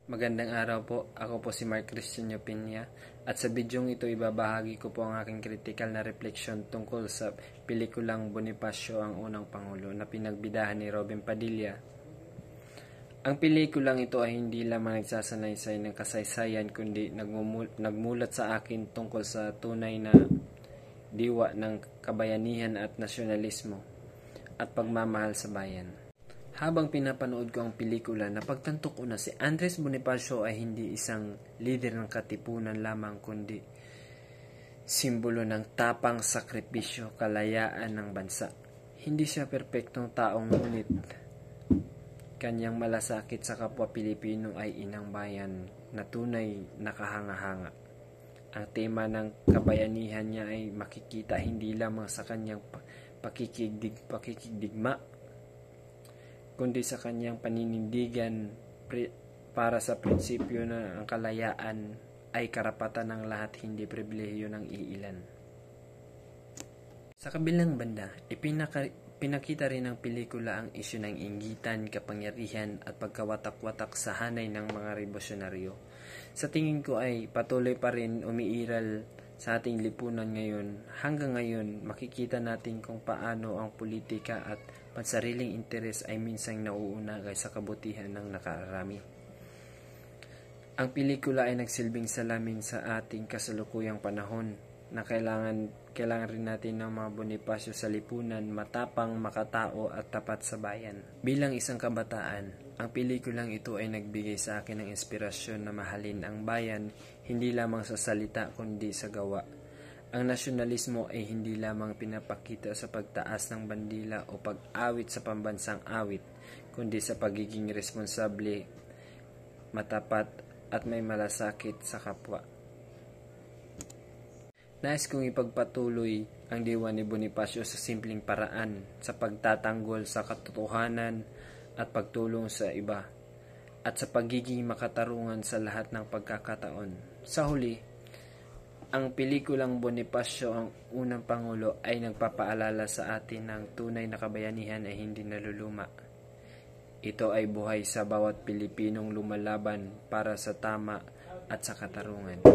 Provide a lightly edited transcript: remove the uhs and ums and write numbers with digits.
Magandang araw po, ako po si Mark Christian Piña at sa bidyong ito ibabahagi ko po ang aking kritikal na refleksyon tungkol sa pelikulang Bonifacio ang Unang Pangulo na pinagbidahan ni Robin Padilla. Ang pelikulang ito ay hindi lamang nagsasanaysay ng kasaysayan kundi nagmulat sa akin tungkol sa tunay na diwa ng kabayanihan at nasyonalismo at pagmamahal sa bayan. Habang pinapanood ko ang pelikula, napagtanto ko na si Andres Bonifacio ay hindi isang lider ng katipunan lamang kundi simbolo ng tapang, sakripisyo, kalayaan ng bansa. Hindi siya perpektong taong, ngunit kanyang malasakit sa kapwa Pilipino ay inang bayan na tunay na kahanga-hanga. Ang tema ng kabayanihan niya ay makikita hindi lamang sa kanyang pakikigdigma kundi sa kanyang paninindigan para sa prinsipyo na ang kalayaan ay karapatan ng lahat, hindi pribilehiyo ng iilan. Sa kabilang banda, pinakita rin ng pelikula ang isyu ng inggitan, kapangyarihan at pagkawatak-watak sa hanay ng mga revolusyonaryo. Sa tingin ko ay patuloy pa rin umiiral sa ating lipunan ngayon. Hanggang ngayon, makikita natin kung paano ang politika at pansariling interes ay minsang nauuna kaysa kabutihan ng nakararami. Ang pelikula ay nagsilbing salamin sa ating kasalukuyang panahon na kailangan rin natin ng mga Bonifacio sa lipunan, matapang, makatao at tapat sa bayan. Bilang isang kabataan, ang pelikulang ito ay nagbigay sa akin ng inspirasyon na mahalin ang bayan hindi lamang sa salita kundi sa gawa. Ang nasyonalismo ay hindi lamang pinapakita sa pagtaas ng bandila o pag-awit sa pambansang awit, kundi sa pagiging responsable, matapat at may malasakit sa kapwa. Nais kong ipagpatuloy ang diwa ni Bonifacio sa simpleng paraan, sa pagtatanggol sa katotohanan at pagtulong sa iba, at sa pagiging makatarungan sa lahat ng pagkakataon. Sa huli, ang pelikulang Bonifacio ang Unang Pangulo ay nagpapaalala sa atin ng tunay na kabayanihan ay hindi naluluma. Ito ay buhay sa bawat Pilipinong lumalaban para sa tama at sa katarungan.